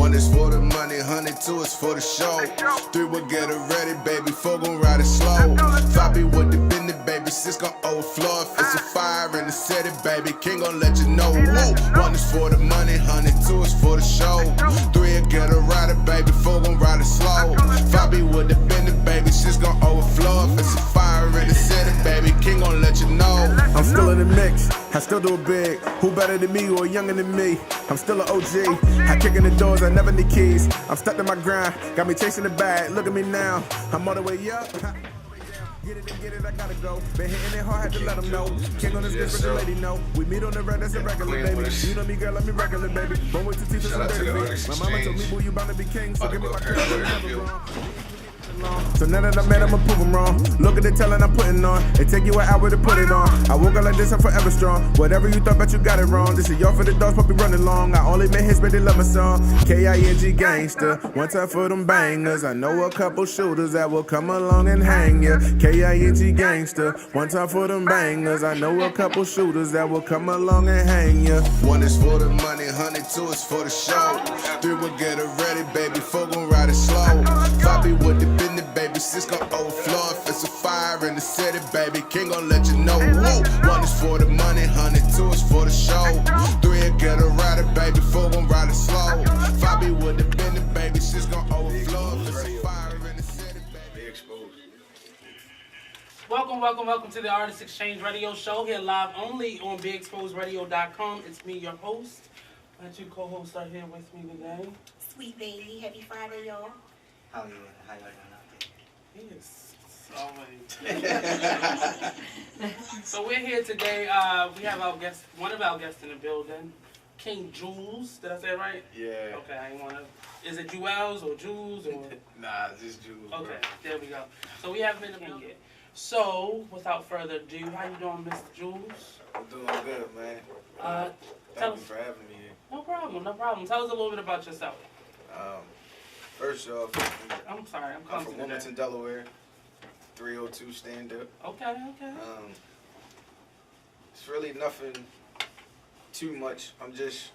One is for the money, 102 is for the show. 3 will get it ready, baby, 4 gon' ride it slow. 5 be with the business, baby, 6 gon' overflow. If it's a fire in the city, baby, King gon' let you know. Whoa. 1 is for the money, 102 is for the show. 3 will get it ride it, baby, 4 gon' ride it slow. 5 be with the business, baby, 6 gon' overflow. If it's a fire in the city, baby, King gon' let you know. I'm still in the mix, I still do it big. Who better than me or younger than me? I'm still an OG. I kick in the doors, I never need keys. I'm stuck to my grind, got me chasing the bag. Look at me now, I'm all the way up. Get it and get it, I gotta go. Been hitting it hard, had to let them know. King on this bitch, but the lady know. We meet on the road, that's a regular, baby. You know me, girl, let me regular, baby. Born with 2 teeth and some dirty feet. My mama told me, boo, you bound to be king, so give me my girl, never wrong. So now that I'm mad, I'ma prove them wrong. Look at the talent I'm putting on. It take you an hour to put it on. I woke up like this, I'm forever strong. Whatever you thought, but you got it wrong. This is y'all for the dogs, puppy running long. I only made hits, but they love my song. K-I-N-G gangster. One time for them bangers. I know a couple shooters that will come along and hang ya. K-I-N-G gangster. One time for them bangers. I know a couple shooters that will come along and hang ya. 1 is for the money, 102 is for the show. 3 will get it ready, baby, 4 gon' ride it slow. 5 be with the business, baby, 6 gon' overflow. If it's a fire in the city, baby, King gon' let you know. Whoa. 1 is for the money, 102 is for the show. 3 will get it ride it, baby, 4 gon' ride it slow. 5 be with the business, baby, 6 gon' overflow. If it's a fire in the city, baby. Exposed. Welcome to the Artist Exchange Radio Show, here live only on BigExposedRadio.com. It's me, your host. My 2 co-hosts are here with me today. Sweet baby, happy Friday, y'all. How y'all doing out Yes, always. So we're here today. We have our guest, one of our guests in the building, King Juelz. Did I say it right? Yeah. Okay, I ain't wanna. Is it Juelz or Jules or? Nah, just Jules. Okay, there we go. So we haven't been in the building yet. So without further ado, how you doing, Mr. Juelz? I'm doing good, man. Tell Thank you us. for having me here. No problem. Tell us a little bit about yourself. First off, I'm sorry, I'm I'm coming from today. Wilmington, Delaware. 302 stand up. Okay. It's really nothing too much. I'm just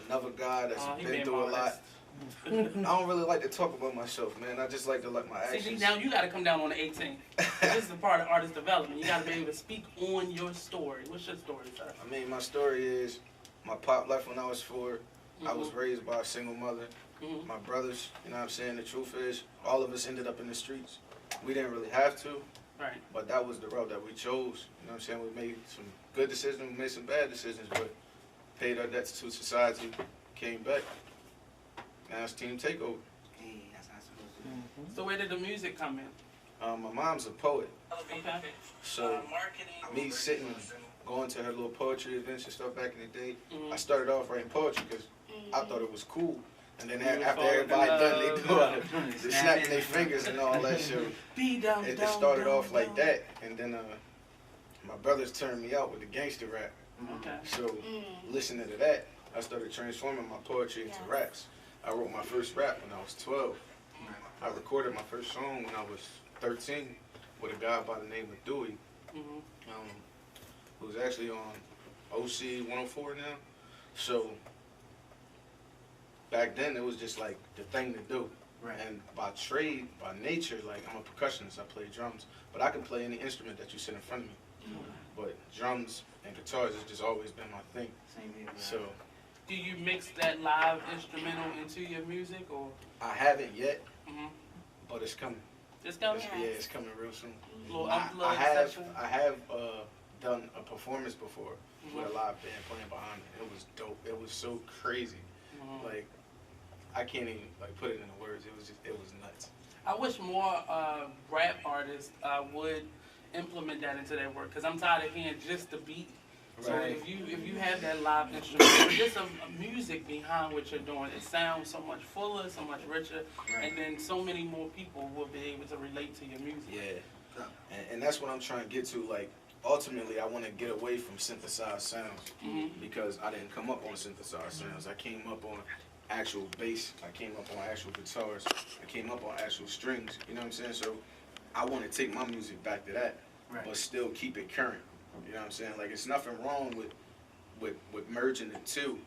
another guy that's He been being through a lot. modest. I don't really like to talk about myself, man. I just like to let my See, actions. now you got to come down on the 18th. This is a part of artist development. You got to be able to speak on your story. What's your story, sir? I mean, my story is my pop left when I was 4. I was raised by a single mother. My brothers, you know what I'm saying? The truth is, all of us ended up in the streets. We didn't really have to, Right. but that was the road that we chose. You know what I'm saying? We made some good decisions, we made some bad decisions, but paid our debts to society, came back. Now it's team takeover. Hey, that's not supposed to be. So where did the music come in? My mom's a poet, Okay. so me sitting, going to her little poetry events and stuff back in the day, I started off writing poetry because I thought it was cool. And then after everybody done, they do all the snapping their fingers and all that shit. It started off like that, and then my brothers turned me out with the gangster rap. Okay. So listening to that, I started transforming my poetry into raps. I wrote my first rap when I was 12. I recorded my first song when I was 13 with a guy by the name of Dewey, who's actually on OC 104 now. So back then it was just like the thing to do. Right. And by trade, by nature, like I'm a percussionist, I play drums, but I can play any instrument that you sit in front of me. But drums and guitars has just always been my thing. Same here. So Do you mix that live instrumental into your music, or? I haven't yet, but it's coming. It's coming? Yeah, it's coming real soon. Little I upload have session? done a performance before with a live band playing behind me. It was dope. It was so crazy. Like I can't even like put it into words. It was nuts. I wish more rap artists would implement that into their work, because I'm tired of hearing just the beat. So Right. if you have that live instrument, just a music behind what you're doing, it sounds so much fuller, so much richer, and then so many more people will be able to relate to your music. Yeah, and that's what I'm trying to get to. Like ultimately, I want to get away from synthesized sounds because I didn't come up on synthesized sounds. I came up on actual bass. I came up on actual guitars. I came up on actual strings. You know what I'm saying? So I want to take my music back to that, but still keep it current. You know what I'm saying? Like it's nothing wrong with merging the two,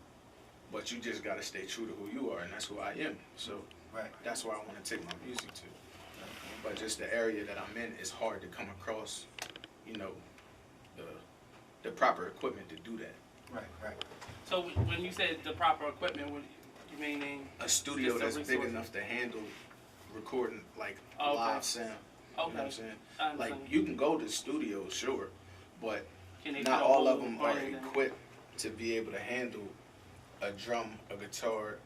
but you just gotta stay true to who you are, and that's who I am. So Right. that's where I want to take my music to. But just the area that I'm in is hard to come across, you know, the proper equipment to do that. Right. So when you said the proper equipment, what you meaning? A studio Just the that's big resources. enough to handle recording like Okay. live sound. You know what Okay. I'm saying? I Like understand. you can go to studios, sure, but Can they not put a all of whole them are brand in? equipped to be able to handle a drum, a guitar,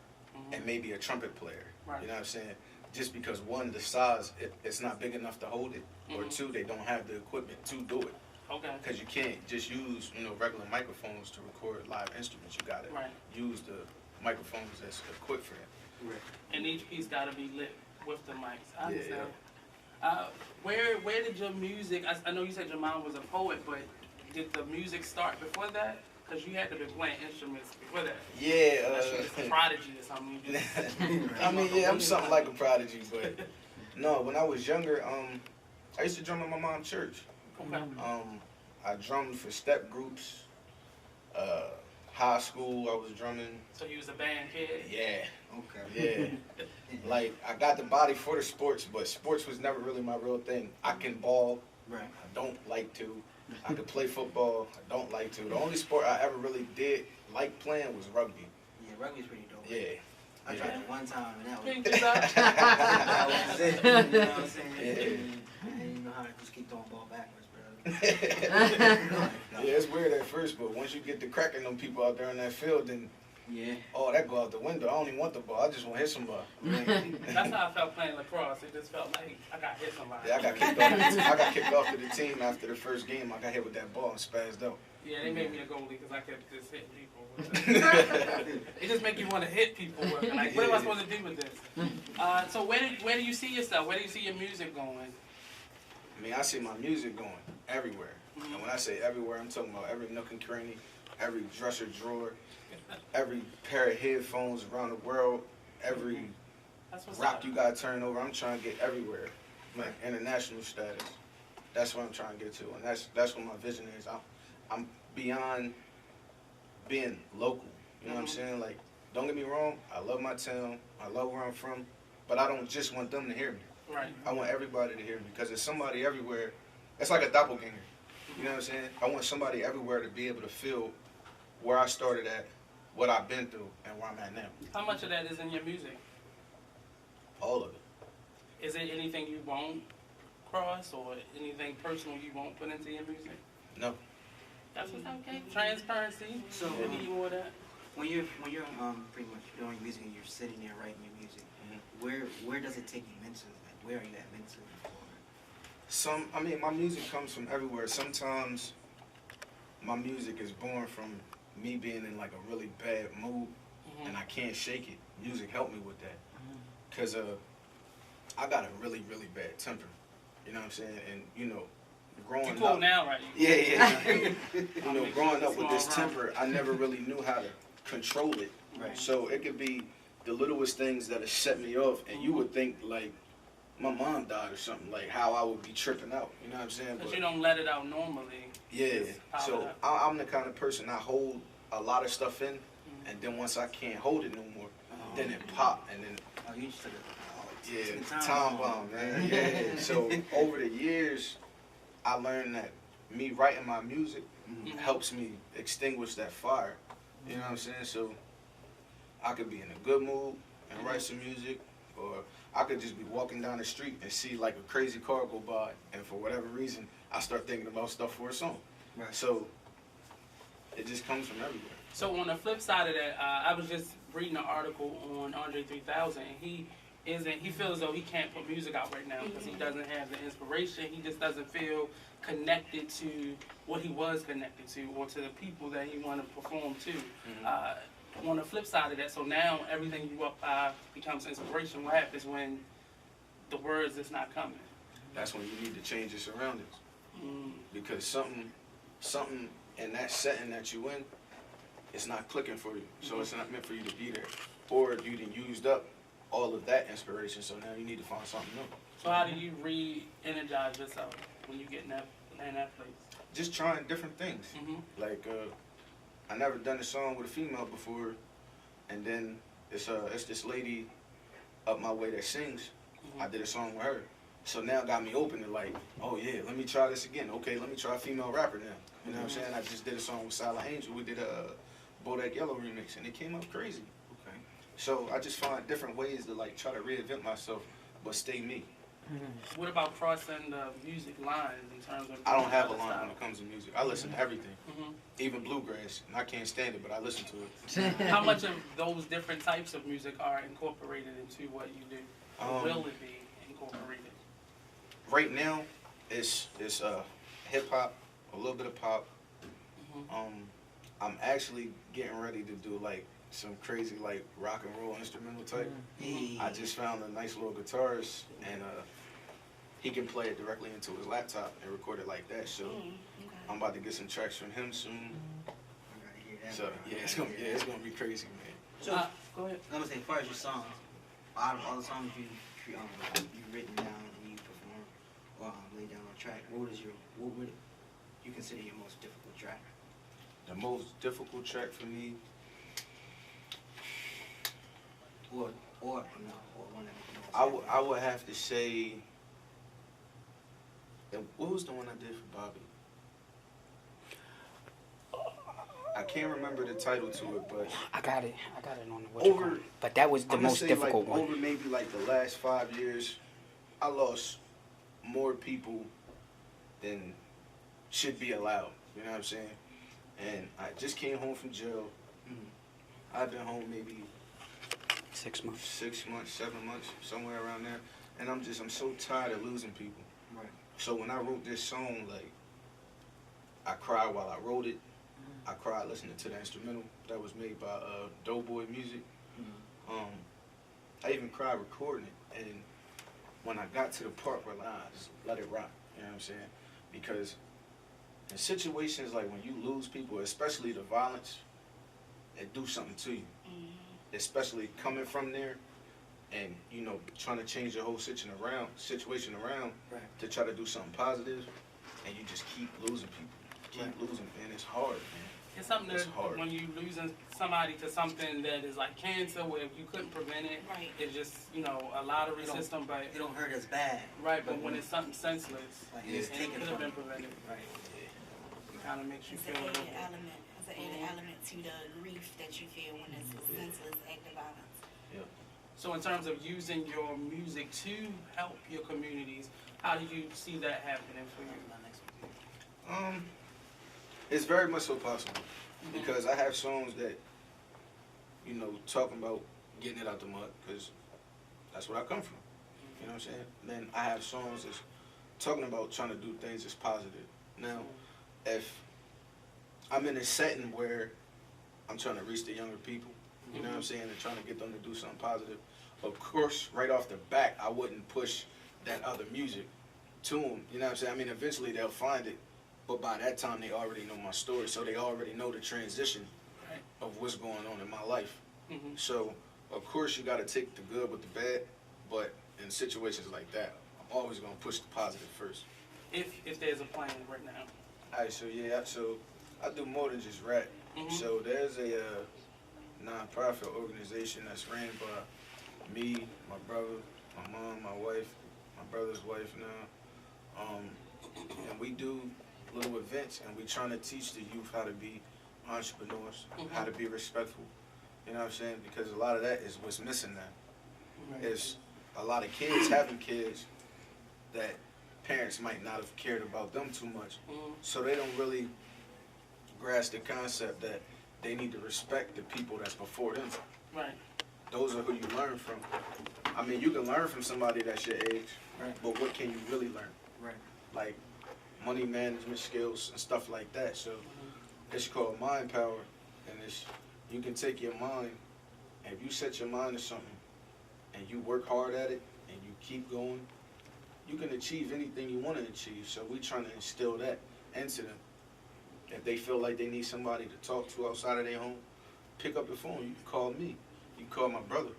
and maybe a trumpet player. Right. You know what I'm saying? Just because one, the size, it's not big enough to hold it, or two, they don't have the equipment to do it. Okay. Because you can't just use, you know, regular microphones to record live instruments. You gotta Right. use the microphones that's equipped for that. Right. And each piece got to be lit with the mics. I Yeah, understand. Where did your music? I know you said your mom was a poet, but did the music start before that? Because you had to be playing instruments before that. Yeah. Unless you just a prodigy or something. You just, I mean, yeah, I'm something like a prodigy, but no, when I was younger, I used to drum in my mom's church. okay. I drummed for step groups. High school, I was drumming. So you was a band kid. Yeah, Okay. yeah. Like, I got the body for the sports, but sports was never really my real thing. I can ball. Right. I don't like to. I could play football. I don't like to. The only sport I ever really did like playing was rugby. Yeah, rugby's pretty dope. Yeah. I tried it one time and that was Pink is out. that was it. You know what I'm saying? Yeah. I didn't know how to just keep throwing ball backwards, bro. Yeah, it's weird at first, but once you get to cracking them people out there in that field, then Yeah. oh, that go out the window. I don't even want the ball. I just want to hit somebody. That's how I felt playing lacrosse. It just felt like I got hit somebody. Yeah, I got kicked off to the team after the first game. I got hit with that ball and spazzed out. Yeah, they made me a goalie because I kept just hitting people. It just make you want to hit people. Like, what am I supposed to do with this? So where do you see yourself? Where do you see your music going? I mean, I see my music going everywhere. And when I say everywhere, I'm talking about every nook and cranny, every dresser drawer, every pair of headphones around the world, every That's what's rock up. you got to turn over. I'm trying to get everywhere, like international status. That's what I'm trying to get to, and that's what my vision is. I'm beyond being local. You know what I'm saying? Like, don't get me wrong. I love my town. I love where I'm from, but I don't just want them to hear me. Right. I want everybody to hear me because there's somebody everywhere. It's like a doppelganger. You know what I'm saying? I want somebody everywhere to be able to feel where I started at, what I've been through, and where I'm at now. How much of that is in your music? All of it. Is it anything you won't cross or anything personal you won't put into your music? No. That's what's okay. Transparency. So, We need more of that. When you're pretty much doing your music and you're sitting there writing your music, where does it take you mentally? Like, where are you at mentally? I mean, my music comes from everywhere. Sometimes my music is born from me being in like a really bad mood and I can't shake it. Music helped me with that. Because I got a really, really bad temper. You know what I'm saying? And, you know, growing You up. cool now, right? Yeah. You I'll know, make growing sure up with it's this small temper, I never really knew how to control it. Right. So it could be the littlest things that have set me off, and you would think like my mom died or something, like how I would be tripping out. You know what I'm saying? Because you don't let it out normally. Yeah. It's piled So up. I'm the kind of person, I hold a lot of stuff in, and then once I can't hold it no more, then it pop, and then Oh, you just took yeah, took a time bomb, man. Yeah. So over the years, I learned that me writing my music helps me extinguish that fire. You know what I'm saying? So I could be in a good mood and write some music, or I could just be walking down the street and see like a crazy car go by, and for whatever reason, I start thinking about stuff for a song. Right. So it just comes from everywhere. So on the flip side of that, I was just reading an article on Andre 3000, and he feels as though he can't put music out right now because he doesn't have the inspiration. He just doesn't feel connected to what he was connected to or to the people that he wanted to perform to. On the flip side of that, so now everything you up by becomes inspiration. What happens when the words is not coming? That's when you need to change your surroundings. Because something in that setting that you in, it's not clicking for you. So it's not meant for you to be there. Or you done used up all of that inspiration, so now you need to find something new. So how do you re-energize yourself when you get in that place? Just trying different things. Like, I never done a song with a female before. And then it's this lady up my way that sings. I did a song with her. So now it got me open to like, oh yeah, let me try this again. Okay, let me try a female rapper now. You know what I'm saying? I just did a song with Silent Angel. We did a Bodak Yellow remix, and it came out crazy. Okay. So I just find different ways to like try to reinvent myself, but stay me. What about crossing the music lines in terms of? I don't have a other line styles? when it comes to music. I listen to everything, even bluegrass, and I can't stand it, but I listen to it. How much of those different types of music are incorporated into what you do? Or will it be incorporated? Right now, it's hip hop, a little bit of pop. I'm actually getting ready to do like some crazy like rock and roll instrumental type. I just found a nice little guitarist, and he can play it directly into his laptop and record it like that. So I'm about to get some tracks from him soon. I gotta hear that. So yeah, it's gonna be crazy, man. So Go ahead. I'm gonna say, as far as your songs, out of all the songs you've written down and you perform or laid down on track, what would you consider your most difficult track? The most difficult track for me, Or one that I would have to say, what was the one I did for Bobby? I can't remember the title to it, but I got it on the what you call it. But that was the I'm gonna most say, difficult like, one. over maybe like the last 5 years, I lost more people than should be allowed. You know what I'm saying? And I just came home from jail. I've been home maybe 6 months. 6 months, 7 months, somewhere around there. And I'm so tired of losing people. Right. So when I wrote this song, like, I cried while I wrote it. I cried listening to the instrumental that was made by Doughboy Music. I even cried recording it. And when I got to the part where like, just let it rock, you know what I'm saying? Because in situations like when you lose people, especially the violence, it do something to you. Especially coming from there and, you know, trying to change your whole situation around Right. to try to do something positive, and you just keep losing people. Keep losing, man. It's hard, man. It's something It's that hard. when you losing somebody to something that is like cancer, where if you couldn't prevent it, Right. it's just, you know, a lottery system. But It don't hurt as bad. right, but when it's something senseless, Like, and it's it taken could have from been you. prevented, Right. it kind of makes you It's feel an a little added bit. element. It's an added element to the grief that you feel when it's a senseless act of violence. So in terms of using your music to help your communities, how do you see that happening for you? It's very much so possible because I have songs that, you know, talking about getting it out the mud because that's where I come from. You know what I'm saying? Then I have songs that's talking about trying to do things that's positive. Now, if I'm in a setting where I'm trying to reach the younger people, you know what I'm saying, and trying to get them to do something positive, of course, right off the bat, I wouldn't push that other music to them. You know what I'm saying? I mean, eventually they'll find it, but by that time they already know my story, so they already know the transition Right. of what's going on in my life. Mhm. So, of course, you got to take the good with the bad, but in situations like that, I'm always going to push the positive first. If there's a plan right now. All right, so yeah, so I do more than just rap. So there's a non-profit organization that's ran by me, my brother, my mom, my wife, my brother's wife now, and we do little events, and we trying to teach the youth how to be entrepreneurs, how to be respectful. You know what I'm saying? Because a lot of that is what's missing now. Is a lot of kids having kids that parents might not have cared about them too much, so they don't really grasp the concept that they need to respect the people that's before them. Right. Those are who you learn from. I mean, you can learn from somebody that's your age, Right. but what can you really learn? Right. Like money management skills and stuff like that. So it's called mind power, and you can take your mind, and if you set your mind to something and you work hard at it and you keep going, you can achieve anything you want to achieve. So we trying to instill that into them. If they feel like they need somebody to talk to outside of their home, pick up the phone. You can call me. You can call my brother.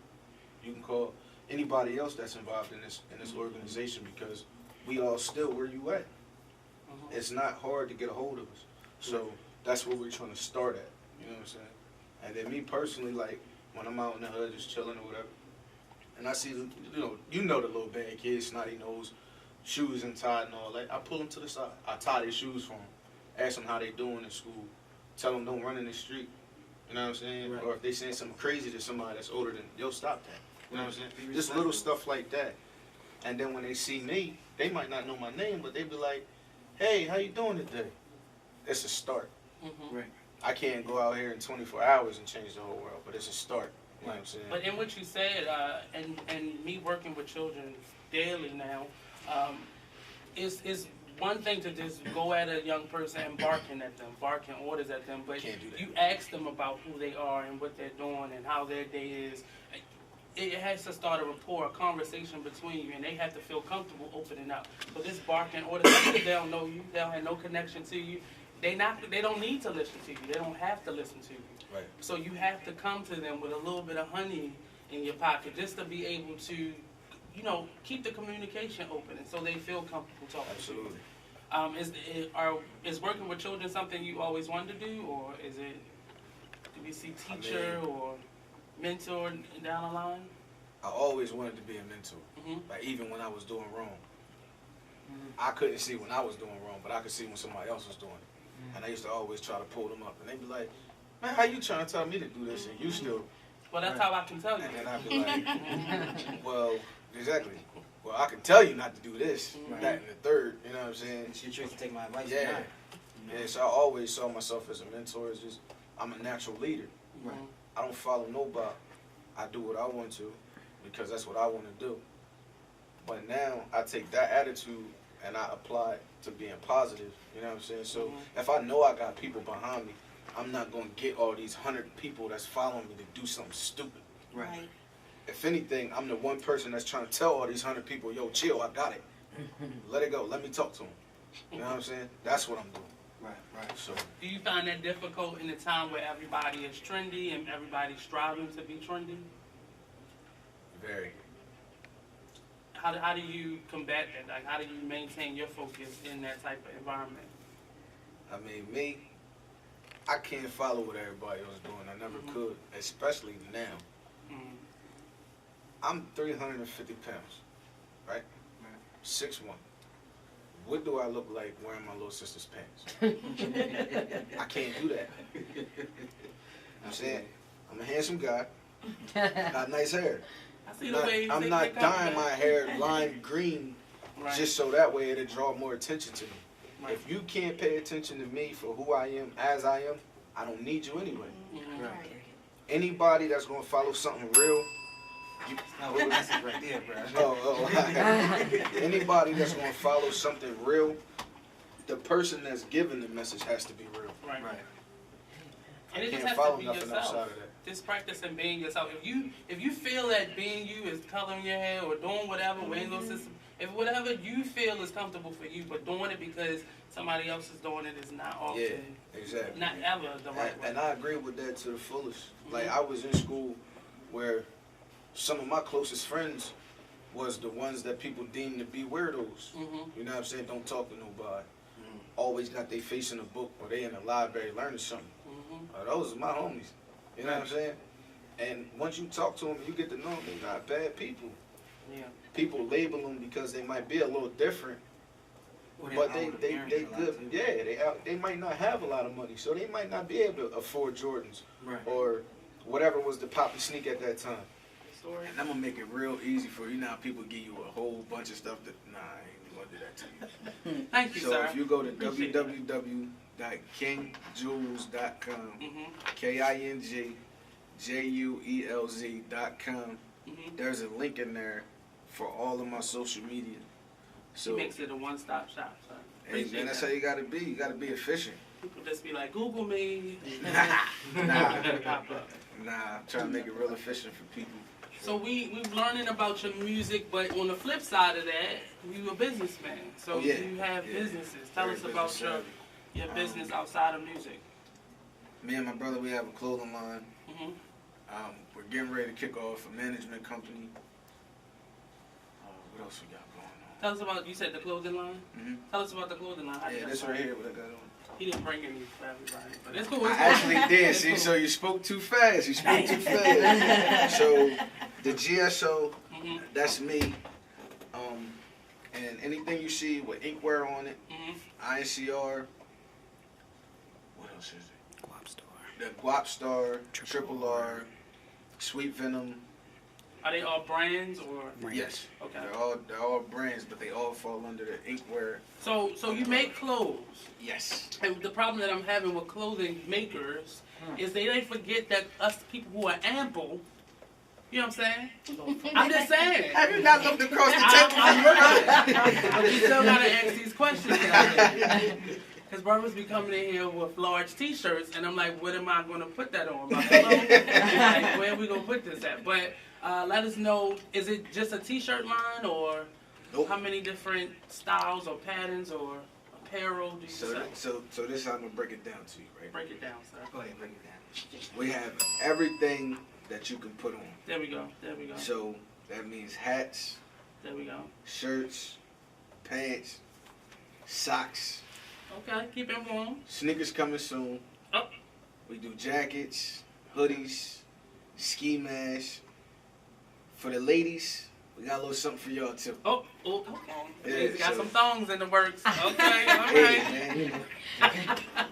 You can call anybody else that's involved in this organization, because we all still where you at. It's not hard to get a hold of us. So that's what we're trying to start at. You know what I'm saying? And then me personally, like when I'm out in the hood just chilling or whatever, and I see, you know the little bad kids, snotty nose, shoes untied and all that, I pull them to the side. I tie their shoes for them, ask them how they doing in school, tell them don't run in the street. You know what I'm saying? Right. Or if they saying something crazy to somebody that's older than, yo, stop that. You know what I'm saying? Just little stuff like that. And then when they see me, they might not know my name, but they be like, hey, how you doing today? It's a start. Mm-hmm. Right. I can't go out here in 24 hours and change the whole world, but it's a start. You know what I'm saying? But in what you said, and me working with children daily now, is one thing to just go at a young person and barking orders at them, but Can't do that. you ask them about who they are and what they're doing and how their day is. It has to start a rapport, a conversation between you, and they have to feel comfortable opening up. So this barking orders, if they don't know you, they don't have no connection to you, they don't need to listen to you. They don't have to listen to you. Right. So you have to come to them with a little bit of honey in your pocket just to be able to, keep the communication open, and so they feel comfortable talking Absolutely. to you. Is working with children something you always wanted to do, or do we see teacher or mentor down the line? I always wanted to be a mentor. Mm-hmm. Like even when I was doing wrong. I couldn't see when I was doing wrong, but I could see when somebody else was doing it. And I used to always try to pull them up. And they'd be like, man, how you trying to tell me to do this and you still... Well, that's how I can tell you. And then I'd be like, well, exactly. Well, I can tell you not to do this, that, and the third. You know what I'm saying? It's your choice to take my advice. Yeah. Or not. Yeah, so I always saw myself as a mentor. It's just, I'm a natural leader. Right. I don't follow nobody. I do what I want to because that's what I want to do. But now I take that attitude and I apply it to being positive. You know what I'm saying? So if I know I got people behind me, I'm not going to get all these 100 people that's following me to do something stupid. Right. If anything, I'm the one person that's trying to tell all these 100 people, yo, chill, I got it. Let it go. Let me talk to them. You know what I'm saying? That's what I'm doing. Right. So Do you find that difficult in a time where everybody is trendy and everybody's striving to be trendy? very. How do you combat that? Like, how do you maintain your focus in that type of environment? I mean, me, I can't follow what everybody else doing. I never could, especially now. Mm. I'm 350 pounds, right? 6'1". What do I look like wearing my little sister's pants? I can't do that. I'm saying, I'm a handsome guy, got nice hair. I see the way I'm not dyeing my hair lime green just so that way it'll draw more attention to me. Right. If you can't pay attention to me for who I am, as I am, I don't need you anyway. Mhm. Right. Anybody that's gonna follow something real, No, that's it right there, bro. anybody that's gonna follow something real, the person that's giving the message has to be real. Right. Right. And it Can't just has follow to be nothing yourself. outside of that. Just practicing being yourself. If you feel that being you is coloring your hair or doing whatever, wearing those system, if whatever you feel is comfortable for you, but doing it because somebody else is doing it is not often, Yeah, exactly. not ever the right way. And I agree with that to the fullest. Like, I was in school where some of my closest friends was the ones that people deemed to be weirdos. You know what I'm saying? Don't talk to nobody. Always got their face in a book or they in the library learning something. Those are my homies. You know what I'm saying? And once you talk to them, you get to know them. They're not bad people. Yeah. People label them because they might be a little different. Well, But they're they out with the good. parents a lot, too. Yeah, they might not have a lot of money, so they might not be able to afford Jordans Right. or whatever was the poppy sneak at that time. Story. And I'm gonna make it real easy for you. Now people give you a whole bunch of stuff that I ain't gonna do that to you. Thank you, So sir. if you go to Appreciate that. www.kingjuelz.com, KINGJUELZ.com, there's a link in there for all of my social media. She So, makes it a one-stop shop. So hey appreciate man, that's that. how you gotta be. You gotta be efficient. People just be like, Google me. Nah, I'm trying to make it real efficient for people. So we're learning about your music, but on the flip side of that, you a businessman. So Oh, yeah. you have Yeah. businesses. Tell Very us about business savvy. your business outside of music. Me and my brother, we have a clothing line. Mhm. We're getting ready to kick off a management company. What else we got going on? Tell us about, you said the clothing line? Mm-hmm. Tell us about the clothing line. How did Yeah, that this start? right here, what I got on. He didn't bring any for everybody, but it's cool. I It's cool. actually did. It's See, cool. so you spoke too fast. You spoke too fast. So the GSO, Mhm. that's me. And anything you see with Ink.R on it, Mhm. I.N.C.R. What else is it? Guap Star. The Guap Star, Triple R, Sweet Venom. Are they all brands or? Brands. Yes, Okay. they're all brands, but they all fall under the Ink.R. So you make clothes. Yes. And the problem that I'm having with clothing makers is they forget that us people who are ample, you know what I'm saying? I'm just saying. Have you not looked across the I'm table? looking. But you still gotta ask these questions. Because brothers be coming in here with large T-shirts, and I'm like, what am I gonna put that on? My pillow? Like, where are we gonna put this at? But let us know, is it just a T-shirt line, or Nope. how many different styles or patterns or apparel do you sell? So this is how I'm gonna break it down to you, right? Break it down, sir. Go ahead, break it down. We have everything that you can put on. There we go. There we go. So that means hats, There we go. shirts, pants, socks, Okay, keep it warm. sneakers coming soon. Oh. We do jackets, hoodies, ski masks. For the ladies, we got a little something for y'all too. Oh, Okay. Yeah, he's got so- some thongs in the works. Okay, all Hey, right. man, you know,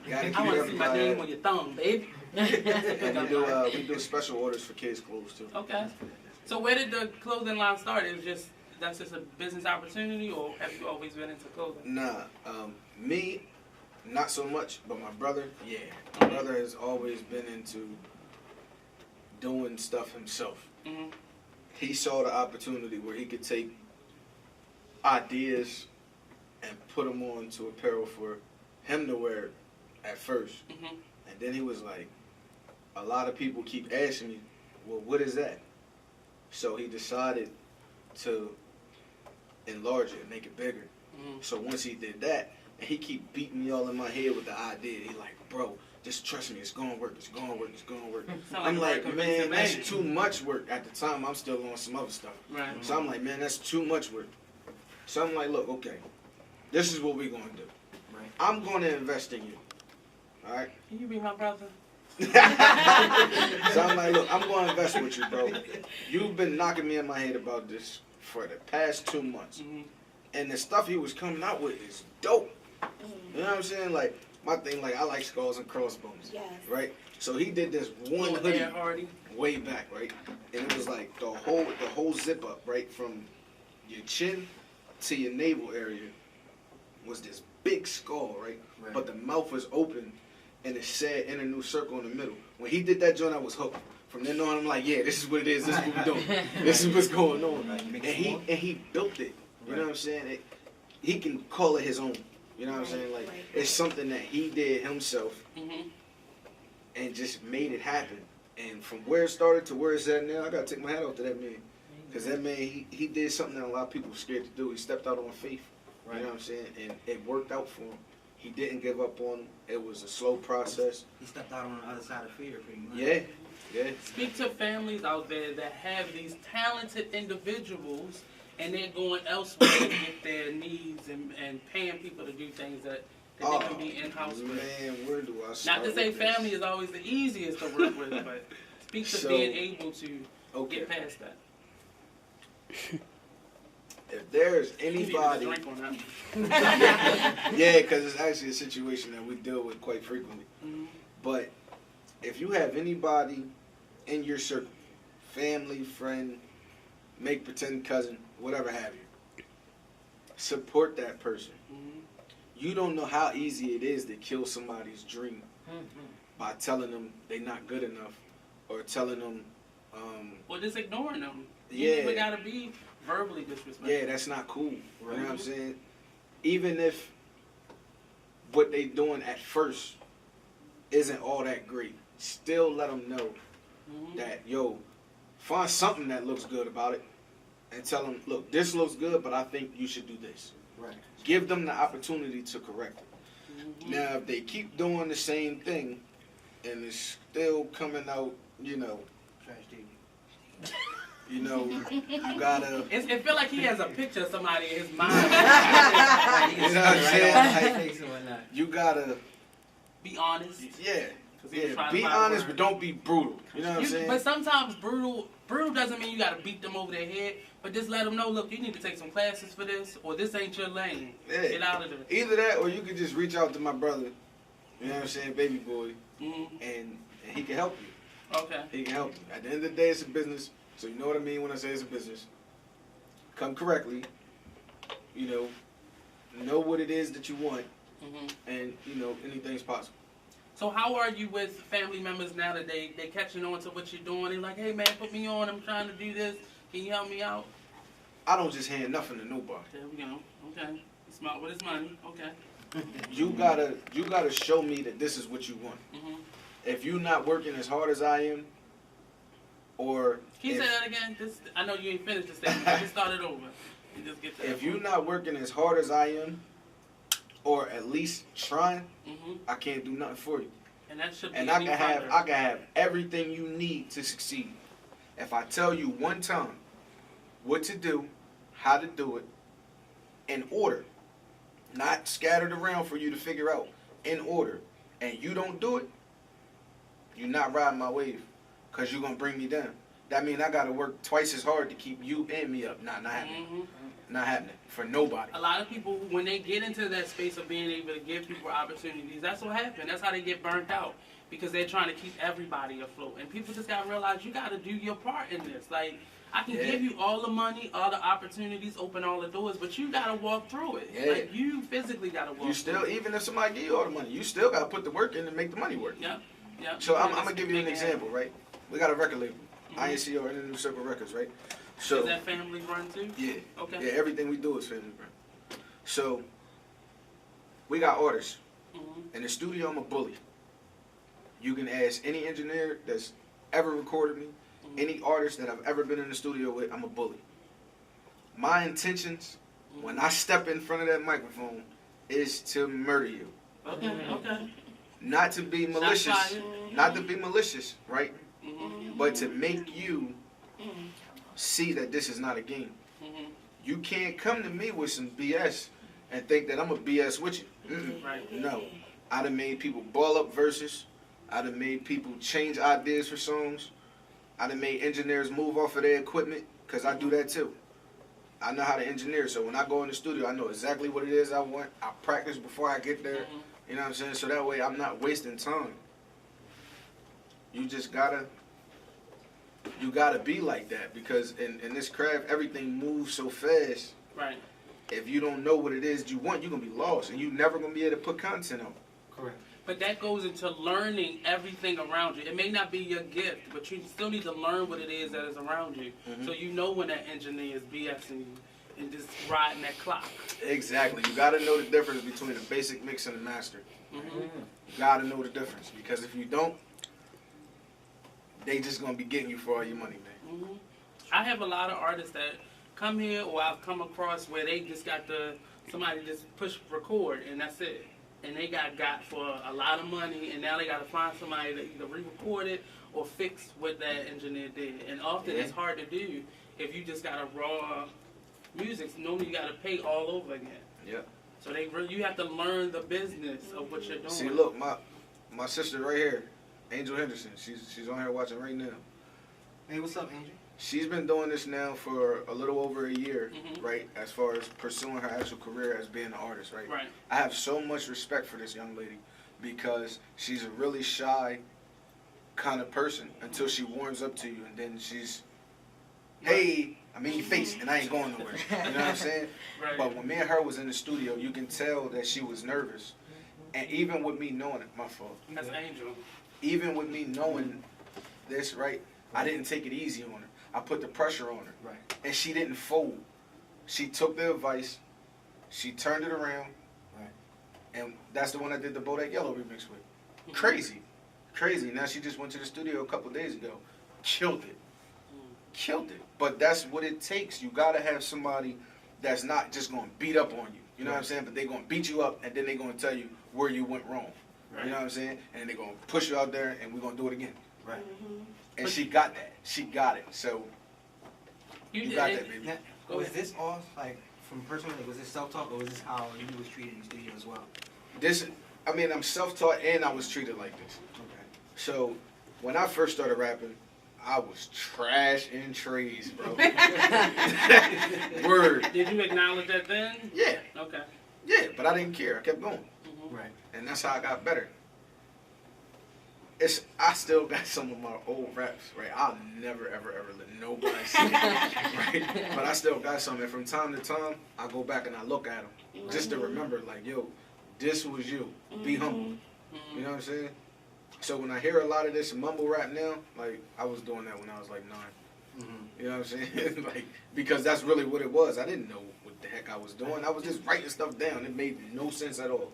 gotta keep I want to see my everybody. name on your thumb, baby. And we do special orders for kids' clothes too. Okay. So where did the clothing line start? It was just, that's just a business opportunity, or have you always been into clothing? Nah, me, not so much, but my brother, yeah. My brother has always been into doing stuff himself. Mm-hmm. He saw the opportunity where he could take ideas and put them on to apparel for him to wear at first. Mm-hmm. And then he was like, a lot of people keep asking me, well, what is that? So he decided to enlarge it, make it bigger. Mm-hmm. So once he did that, and he keep beating me all in my head with the idea, he like, bro, just trust me, it's gonna work, it's gonna work, it's gonna work. I'm like, man, that's too much work. At the time, I'm still on some other stuff. Right. So I'm like, man, that's too much work. So I'm like, look, okay, this is what we're gonna do. Right. I'm gonna invest in you. All right? Can you be my brother? So I'm like, look, I'm gonna invest with you, bro. You've been knocking me in my head about this for the past 2 months. Mm-hmm. And the stuff he was coming out with is dope. You know what I'm saying? Like, my thing, like, I like skulls and crossbones. Yes. Right? So he did this one Little hoodie Ed Hardy. way back, right? And it was like the whole zip up, right? From your chin to your navel area was this big skull, right? Right. But the mouth was open and it said in a new circle in the middle. When he did that joint, I was hooked. From then on, I'm like, yeah, this is what it is. This is what we're doing. This is what's going on. Right, you make And it small. he built it. You know what I'm saying? He can call it his own. You know what I'm saying? Like, Right. it's something that he did himself Mm-hmm. and just made it happen. And from where it started to where it's at now, I gotta take my hat off to that man. Because that man, he did something that a lot of people were scared to do. He stepped out on faith. Right. You know what I'm saying? And it worked out for him. He didn't give up on him. It was a slow process. He stepped out on the other side of fear, pretty much. Yeah, yeah. Speak to families out there that have these talented individuals and they're going elsewhere to get their needs and paying people to do things that they can be in-house with. Man, where do I start? Not to say with this? family is always the easiest to work with, but speak to So, being able to Okay. get past that. If there's You need to anybody, drink on that. yeah, because it's actually a situation that we deal with quite frequently. Mhm. But if you have anybody in your circle, family, friend, make pretend cousin, whatever have you, support that person. Mhm. You don't know how easy it is to kill somebody's dream by telling them they're not good enough or telling them, Or just ignoring them. You Yeah. ain't even gotta be verbally disrespectful. yeah, that's not cool. You know what I'm Right. saying? Even if what they doing at first isn't all that great, still let them know Mhm. that, yo, find something that looks good about it and tell them, look, this looks good, but I think you should do this. Right. Give them the opportunity to correct it. Mhm. Now, if they keep doing the same thing and it's still coming out, you know, Trash TV. You know, you gotta. It feel like he has a picture of somebody in his mind. You know what I'm saying? Face and whatnot. You gotta. Be honest. Yeah. 'Cause he was Yeah. trying to Be find a honest, word. but don't be brutal. You know what I'm saying? But sometimes brutal doesn't mean you gotta beat them over their head. But just let them know, look, you need to take some classes for this, or this ain't your lane. Yeah. Get out of there. Either that, or you could just reach out to my brother. You know what I'm saying, baby boy, Mm-hmm. and he can help you. Okay. He can help you. At the end of the day, it's a business. So you know what I mean when I say it's a business. Come correctly. You know what it is that you want, Mm-hmm. and anything's possible. So how are you with family members now that they catching on to what you're doing? They're like, hey man, put me on. I'm trying to do this. Can you help me out? I don't just hand nothing to nobody. There we go. Okay. He's smart with his money. Okay. You gotta show me that this is what you want. Mm-hmm. If you're not working as hard as I am, or Can you say that again? I know you ain't finished the statement. Just start it over. You just get to if you're not working as hard as I am, or at least trying, Mm-hmm. I can't do nothing for you. And that should be And I any can funder. have everything you need to succeed. If I tell you one time what to do, how to do it, in order, not scattered around for you to figure out, in order, and you don't do it, you're not riding my wave, because you're going to bring me down. That means I got to work twice as hard to keep you and me up. Not happening. Mm-hmm. Not happening for nobody. A lot of people, when they get into that space of being able to give people opportunities, that's what happens. That's how they get burnt out, because they're trying to keep everybody afloat. And people just got to realize you got to do your part in this. Like, I can give you all the money, all the opportunities, open all the doors, but you got to walk through it. Yeah. Like, you physically got to walk You through still, it. even if somebody give you all the money, you still got to put the work in to make the money work. Yep. Yep. So I'm Just going to give you an make it example, right? We got a record label, Mhm. I.N.C.R. in the New Circle Records, right? happen. So Is that family run too? yeah, Okay. yeah, everything we do is family brand. So we got artists Mm-hmm. in the studio. I'm a bully. You can ask any engineer that's ever recorded me, Mhm. any artist that I've ever been in the studio with. I'm a bully. My intentions when I step in front of that microphone is to murder you, Okay. Okay. not to be malicious, Shots fired. not to be malicious, right? Mm-hmm. But to make you see that this is not a game. Mm-hmm. You can't come to me with some BS and think that I'm a BS with you. Right. No. I done made people ball up verses. I done made people change ideas for songs. I done made engineers move off of their equipment, because I do that too. I know how to engineer, so when I go in the studio, I know exactly what it is I want. I practice before I get there. Mhm. You know what I'm saying? So that way I'm not wasting time. You just gotta be like that, because in this craft, everything moves so fast. Right. If you don't know what it is you want, you're going to be lost, and you're never going to be able to put content on. Correct. But that goes into learning everything around you. It may not be your gift, but you still need to learn what it is that is around you. Mhm. So you know when that engineer is BSing you and just riding that clock. Exactly. You got to know the difference between a basic mix and a master. Mm-hmm. You got to know the difference, because if you don't, they just going to be getting you for all your money, man. Mm-hmm. I have a lot of artists that come here, or I've come across where they just got somebody just push record and that's it. And they got for a lot of money, and now they got to find somebody to either re-record it or fix what that engineer did. And often it's hard to do if you just got a raw music. So normally you got to pay all over again. Yeah. So you have to learn the business of what you're doing. See, look, my sister right here, Angel Henderson, she's on here watching right now. Hey, what's up, Angel? She's been doing this now for a little over a year, Mhm. right, as far as pursuing her actual career as being an artist, right? Right. I have so much respect for this young lady, because she's a really shy kind of person until she warms up to you, and then she's, hey, I'm in your face, and I ain't going nowhere. You know what I'm saying? Right. But when me and her was in the studio, you can tell that she was nervous. And even with me knowing it, my fault. That's Angel. Even with me knowing this, right, I didn't take it easy on her. I put the pressure on her. Right. And she didn't fold. She took the advice. She turned it around. Right. And that's the one I did the Bodak Yellow remix with. Crazy. Crazy. Now she just went to the studio a couple days ago. Killed it. Killed it. But that's what it takes. You got to have somebody that's not just going to beat up on you. You know what I'm saying? But they're going to beat you up, and then they're going to tell you where you went wrong. You know what I'm saying? And then they're going to push you out there, and we're going to do it again. Right. And she got that. She got it. So You did got it. that, baby. Now, Go was ahead. this all like from personally? Like, was this self-taught, or was this how you was treated in the studio as well? I'm self-taught and I was treated like this. Okay. So when I first started rapping, I was trash in trees, bro. Word. Did you acknowledge that then? Yeah, Okay. yeah, but I didn't care. I kept going. Mm-hmm. Right. And that's how I got better. I still got some of my old raps, right? I'll never, ever, ever let nobody see it, right? But I still got some. And from time to time, I go back and I look at them just to remember, like, yo, this was you. Be humble. You know what I'm saying? So when I hear a lot of this mumble rap now, like, I was doing that when I was like 9. You know what I'm saying? Like, because that's really what it was. I didn't know what the heck I was doing. I was just writing stuff down. It made no sense at all.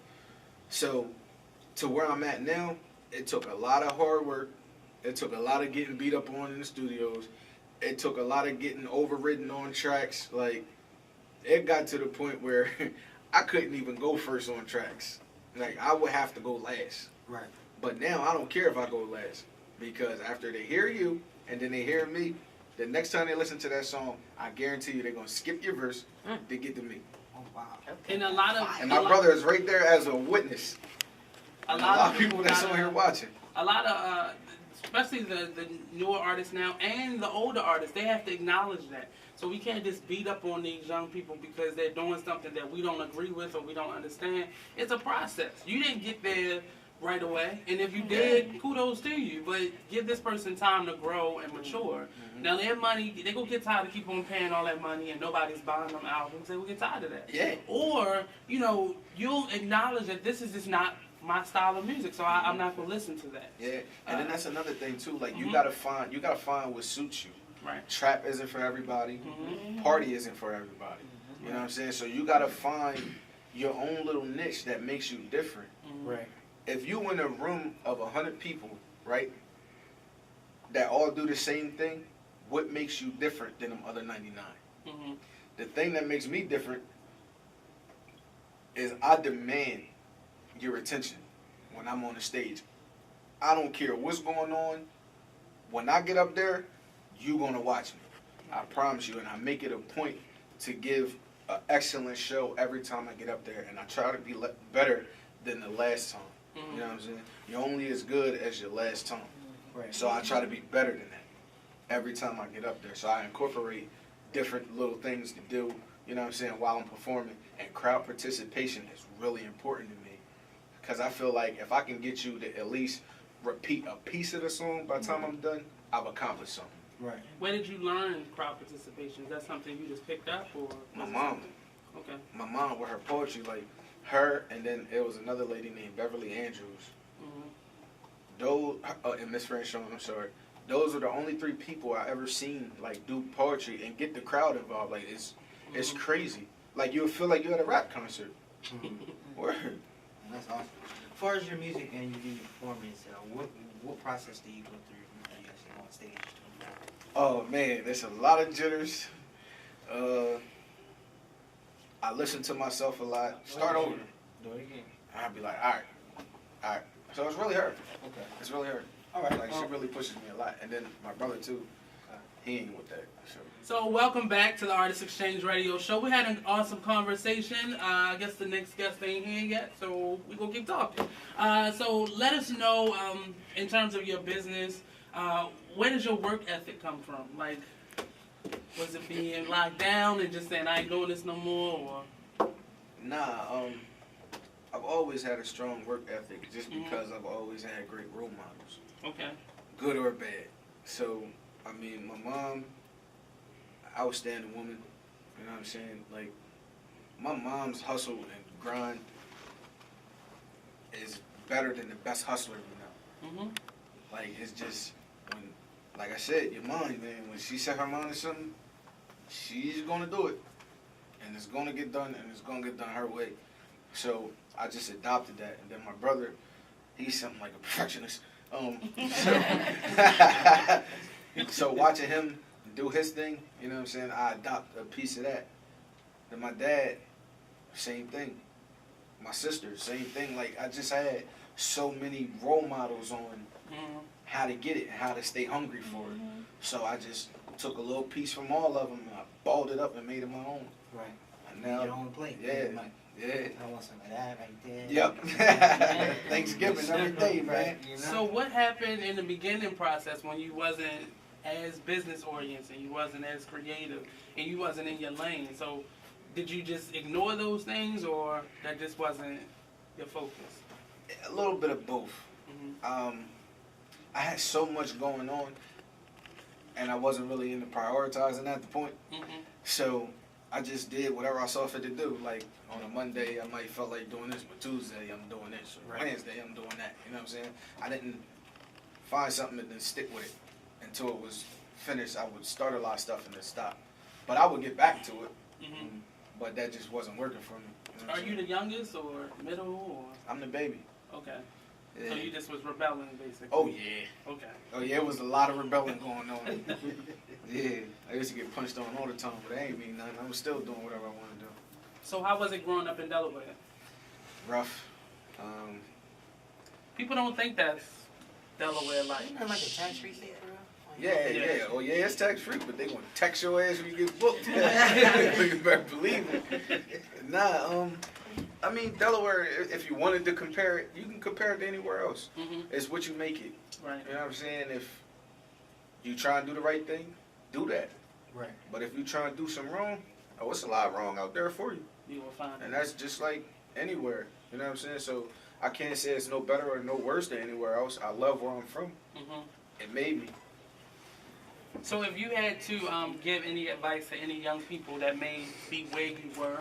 So to where I'm at now, it took a lot of hard work. It took a lot of getting beat up on in the studios. It took a lot of getting overridden on tracks. Like, it got to the point where I couldn't even go first on tracks. Like, I would have to go last. Right. But now I don't care if I go last, because after they hear you and then they hear me, the next time they listen to that song, I guarantee you they're gonna skip your verse to get to me. Oh wow. And a lot of And my brother is right there as a witness. a A lot of people that's lot on here of- watching. A lot of, especially the newer artists now and the older artists, they have to acknowledge that. So we can't just beat up on these young people because they're doing something that we don't agree with or we don't understand. It's a process. You didn't get there right away, and if you did, kudos to you. But give this person time to grow and mature. Now their money, they gonna get tired of keep on paying all that money and nobody's buying them albums. They will get tired of that. Yeah. Or you'll acknowledge that this is just not my style of music, so I'm not gonna listen to that. Yeah. And then that's another thing too. Like, you gotta find what suits you. Right. Trap isn't for everybody. Party isn't for everybody. You know what I'm saying? So you gotta find your own little niche that makes you different. Right. If you in a room of 100 people, right, that all do the same thing, what makes you different than them other 99? Mm-hmm. The thing that makes me different is I demand your attention when I'm on the stage. I don't care what's going on. When I get up there, you gonna watch me. I promise you, and I make it a point to give an excellent show every time I get up there, and I try to be better than the last time. You know what I'm saying? You're only as good as your last time. Right. So I try to be better than that every time I get up there. So I incorporate different little things to do, you know what I'm saying, while I'm performing. And crowd participation is really important to me, because I feel like if I can get you to at least repeat a piece of the song by the time I'm done, I've accomplished something. Right. Where did you learn crowd participation? Is that something you just picked up, or My mom. Okay. My mom with her poetry, like her, and then it was another lady named Beverly Andrews. Mm-hmm. Those and Miss Fran Sean, I'm sorry. Those are the only 3 people I ever seen like do poetry and get the crowd involved. Like, it's crazy. Like, you'll feel like you're at a rap concert. Word. That's awesome. As far as your music and your performance, what process do you go through when you actually on stage? Oh man, there's a lot of jitters. I listen to myself a lot. Start over. Do it again. I'll be like, all right. So it's really her. Okay. It's really her. All right. Like, she really pushes me a lot. And then my brother too. He ain't with that. So welcome back to the Artist Exchange Radio Show. We had an awesome conversation. I guess the next guest ain't here yet, so we're going to keep talking. So let us know, in terms of your business, where does your work ethic come from? Like, was it being locked down and just saying, I ain't doing this no more? Or? Nah, I've always had a strong work ethic just because I've always had great role models. Okay. Good or bad. So, I mean, my mom, outstanding woman, you know what I'm saying? Like, my mom's hustle and grind is better than the best hustler we know. Like, it's just, when, like I said, your mom, man, when she set her mind to something, she's gonna do it. And it's gonna get done, and it's gonna get done her way. So, I just adopted that. And then my brother, he's something like a perfectionist. So watching him do his thing, you know what I'm saying, I adopt a piece of that. Then my dad, same thing. My sister, same thing. Like, I just had so many role models on how to get it, how to stay hungry for it. So I just took a little piece from all of them and I balled it up and made it my own. Right. And now, Your own plate. yeah, Like, yeah. I want some of that right there. Yep. Thanksgiving every day, man. You know? So what happened in the beginning process when you wasn't as business oriented, you wasn't as creative, and you wasn't in your lane? So did you just ignore those things, or that just wasn't your focus? A little bit of both. Mm-hmm. I had so much going on, and I wasn't really into prioritizing at the point. Mm-hmm. So I just did whatever I saw fit to do. Like on a Monday, I might felt like doing this, but Tuesday I'm doing this. Or Right. Wednesday I'm doing that. You know what I'm saying? I didn't find something and then stick with it until it was finished. I would start a lot of stuff and then stop, but I would get back to it. Mm-hmm. But that just wasn't working for me. You know what Are I'm you the saying? youngest or middle or? I'm the baby. Okay. Yeah. So you just was rebelling basically. Oh yeah. Okay. Oh yeah, it was a lot of rebelling going on. Yeah, I used to get punched on all the time, but that ain't mean nothing. I was still doing whatever I wanted to do. So how was it growing up in Delaware? Rough. People don't think that's Delaware like. Isn't that like a tax-free state for real? Yeah, Yeah. yeah. Oh yeah, it's tax free, but they gonna tax your ass when you get booked. You better believe it. Nah, I mean Delaware. If you wanted to compare it, you can compare it to anywhere else. Mm-hmm. It's what you make it. Right. You know what I'm saying? If you try and do the right thing, do that. Right. But if you try and do some wrong, oh, it's a lot wrong out there for you. You will find And it. that's just like anywhere. You know what I'm saying? So I can't say it's no better or no worse than anywhere else. I love where I'm from. Mm-hmm. It made me. So if you had to give any advice to any young people that may be where you were,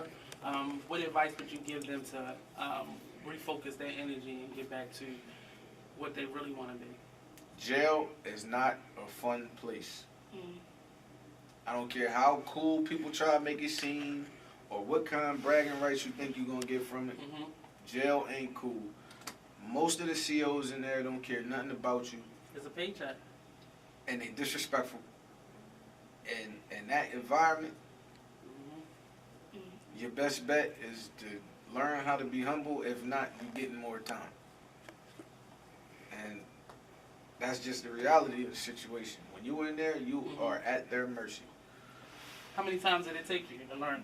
what advice would you give them to refocus their energy and get back to what they really want to be? Jail is not a fun place. Mm. I don't care how cool people try to make it seem or what kind of bragging rights you think you're going to get from it. Mm-hmm. Jail ain't cool. Most of the COs in there don't care nothing about you, It's a paycheck. and they disrespectful. And in that environment, Mm-hmm. your best bet is to learn how to be humble. If not, you're getting more time. And that's just the reality of the situation. When you in there, you are at their mercy. How many times did it take you to learn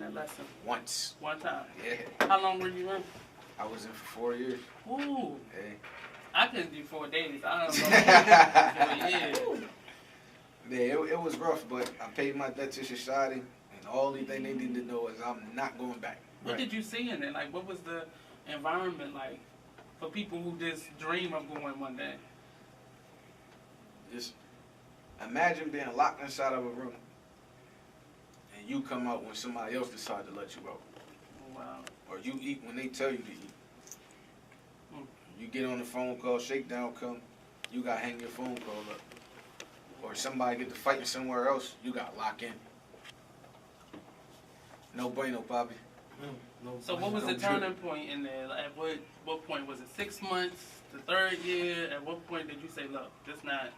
that lesson? Once. One time. Yeah. How long were you in? I was in for 4 years. Ooh, Hey. I couldn't do 4 days. I don't know. 4 years. Yeah, it was rough, but I paid my debt to society, and the only thing they need to know is I'm not going back. What did you see in it? Like, what was the environment like for people who just dream of going one day? Just imagine being locked inside of a room, and you come out when somebody else decides to let you out. Oh, wow. Or you eat when they tell you to eat. Mm. You get on the phone call, shakedown come, you got to hang your phone call up. Or somebody get to fighting somewhere else, you got to lock in. No bueno, Bobby. No, So what was the Don't turning point in there? Like, at what point was it? 6 months, the 3rd year? At what point did you say, "Look, it's not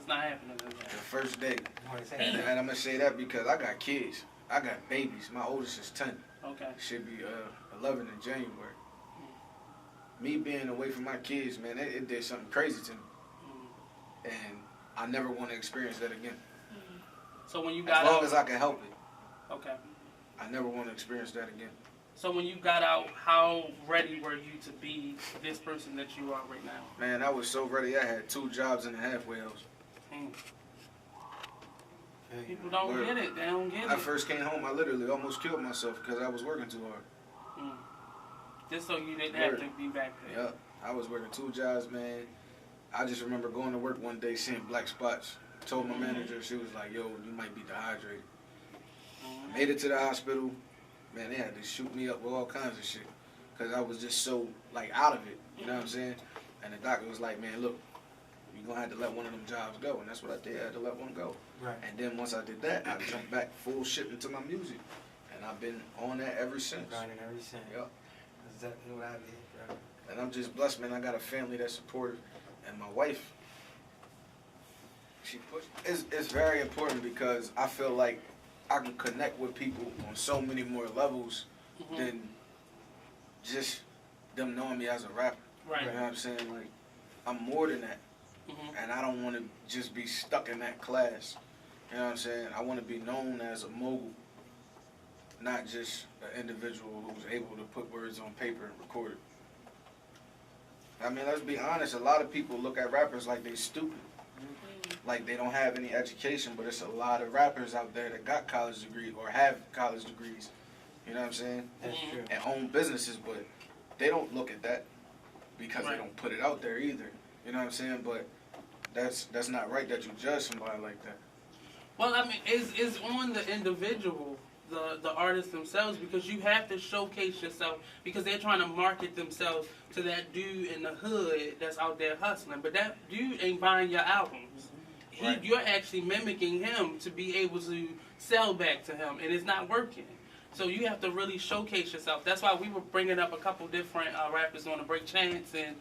happening"? The first day. Hard to say. And I'm going to say that because I got kids. I got babies. My oldest is 10. Okay. Should be 11 in January. Me being away from my kids, man, it did something crazy to me. Mm. And I never want to experience that again. So when you As got long out, as I can help it, okay. I never want to experience that again. So when you got out, how ready were you to be this person that you are right now? Man, I was so ready. I had 2 jobs in a halfway house. Mm. People don't Word. get it. They don't get When I it. first came home, I literally almost killed myself because I was working too hard. Mm. Just so you didn't have Word. to be back there. Yep. I was working 2 jobs, man. I just remember going to work one day, seeing black spots. Told my manager, she was like, "Yo, you might be dehydrated." Mm. Made it to the hospital. Man, they had to shoot me up with all kinds of shit because I was just so, like, out of it. You know what I'm saying? And the doctor was like, "Man, look, you're going to have to let one of them jobs go." And that's what I did. I had to let one go. Right. And then once I did that, I jumped back full ship into my music. And I've been on that ever since. Grinding every since. Yep. That's exactly what I did, bro. And I'm just blessed, man. I got a family that's supportive. And my wife, she pushed. It's very important because I feel like I can connect with people on so many more levels Mhm. than just them knowing me as a rapper. Right. You know what I'm saying? Like, I'm more than that. Mhm. And I don't want to just be stuck in that class. You know what I'm saying? I want to be known as a mogul, not just an individual who's able to put words on paper and record it. I mean, let's be honest. A lot of people look at rappers like they stupid, like they don't have any education. But it's a lot of rappers out there that got college degree or have college degrees. You know what I'm saying? That's true. And own businesses, but they don't look at that because they don't put it out there either. You know what I'm saying? But that's not right that you judge somebody like that. Well, I mean, it's on the individual, the artists themselves, because you have to showcase yourself, because they're trying to market themselves to that dude in the hood that's out there hustling. But that dude ain't buying your albums. Right. You're actually mimicking him to be able to sell back to him, and it's not working. So you have to really showcase yourself. That's why we were bringing up a couple different rappers on the break, Chance and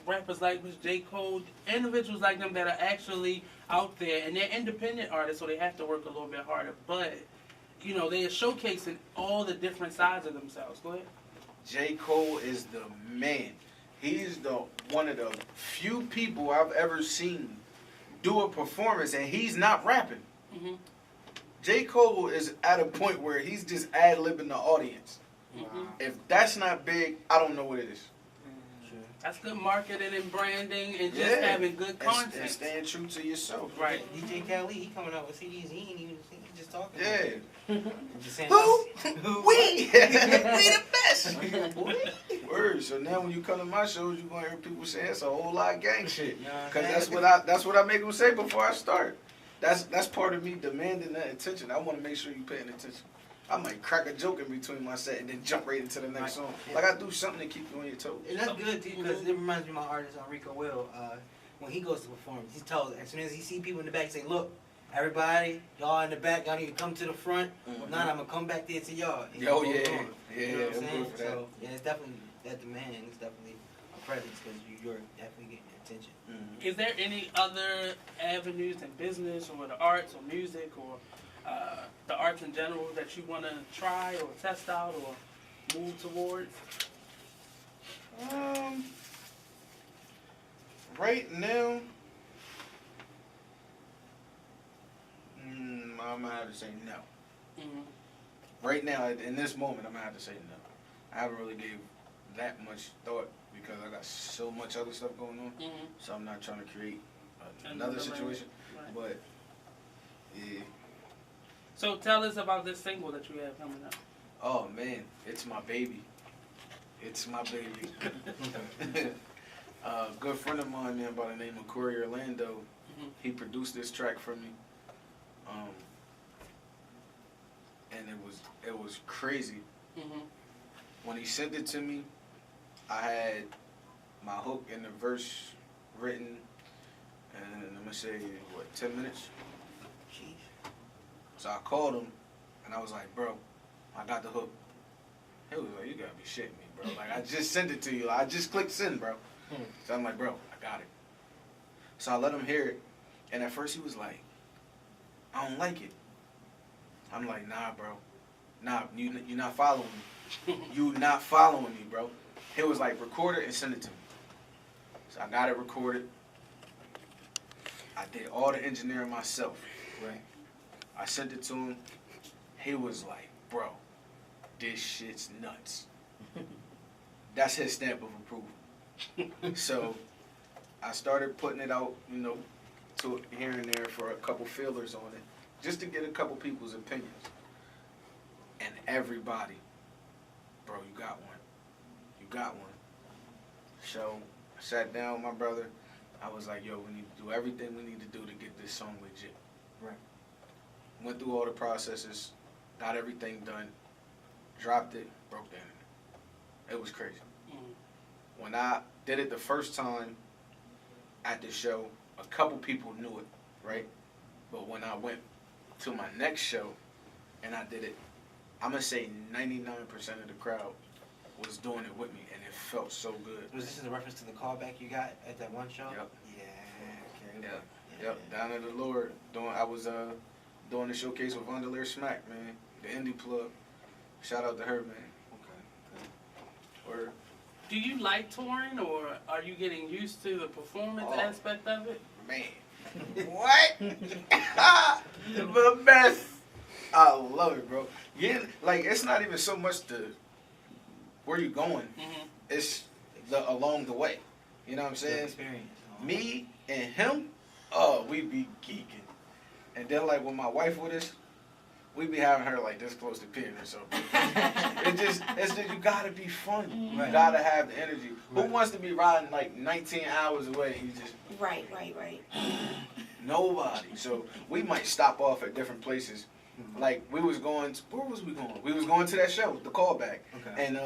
rappers like J. Cole, individuals like them that are actually out there, and they're independent artists, so they have to work a little bit harder. But, you know, they're showcasing all the different sides of themselves. Go ahead. J. Cole is the man. He's one of the few people I've ever seen do a performance, and he's not rapping. Mm-hmm. J. Cole is at a point where he's just ad-libbing the audience. Mm-hmm. If that's not big, I don't know what it is. That's good marketing and branding and just having good content. And staying true to yourself. Right. DJ Khaled, he coming out with CDs. He ain't even he just talking. Yeah. Just saying, Who? We. We the best. Word. So now when you come to my shows, you're gonna hear people say it's a whole lot of gang shit. Cause that's what I make them say before I start. That's part of me demanding that attention. I want to make sure you paying attention. I might crack a joke in between my set and then jump right into the next song. Like I do something to keep you on your toes. And that's good too, because it reminds me of my artist Rico Will. When he goes to perform, he tells as soon as he see people in the back, say, "Look, everybody, y'all in the back, y'all need to come to the front. If not, I'm gonna come back there to y'all." And Oh he yeah, goes on. yeah, You know what I'm I'm saying? good for that. So yeah, it's definitely that demand. It's definitely a presence because you're definitely getting attention. Is there any other avenues in business or the arts or music or the arts in general that you want to try or test out or move towards? Right now, I'm gonna have to say no. Mm-hmm. Right now, in this moment, I'm gonna have to say no. I haven't really gave that much thought because I got so much other stuff going on. Mm-hmm. So I'm not trying to create another situation. Right. But yeah. So tell us about this single that you have coming up. Oh man, it's my baby. It's my baby. A good friend of mine, man, by the name of Corey Orlando, Mm-hmm. he produced this track for me. And it was crazy. Mm-hmm. When he sent it to me, I had my hook and the verse written, and I'm gonna say, 10 minutes? Jeez. So I called him, and I was like, bro, I got the hook. He was like, you gotta be shitting me, bro. Like, I just sent it to you. I just clicked send, bro. So I'm like, bro, I got it. So I let him hear it, and at first he was like, I don't like it. I'm like, nah, bro. Nah, you're not following me. You not following me, bro. He was like, record it and send it to me. So I got it recorded. I did all the engineering myself. Right. I sent it to him. He was like, bro, this shit's nuts. That's his stamp of approval. So I started putting it out, to here and there for a couple feelers on it, just to get a couple people's opinions. And everybody, bro, you got one. You got one. So I sat down with my brother. I was like, yo, we need to do everything we need to do to get this song legit. Right. Went through all the processes, got everything done, dropped it, broke the internet. It was crazy. Mm-hmm. When I did it the first time at the show, a couple people knew it, right? But when I went to my next show and I did it, I'm going to say 99% of the crowd was doing it with me, and it felt so good. Was this in reference to the callback you got at that one show? Yep. Yeah. Okay. Yep. Down at the Lord, I was doing the showcase with Vandalier Smack, man, the indie plug. Shout out to her, man. Okay. Or Do you like touring, or are you getting used to the performance aspect of it? man, What? The best. I love it, bro. Yeah, like it's not even so much the where you going. It's the along the way. You know what I'm saying? Experience. Me and him, oh, we be geeking. And then like when my wife with us, we be having her like this close to peeing or something. it's just you gotta be fun. You gotta have the energy. Who wants to be riding like 19 hours away? You just Right. nobody. So we might stop off at different places. Like we was going. Where was we going? We was going to that show, the callback, and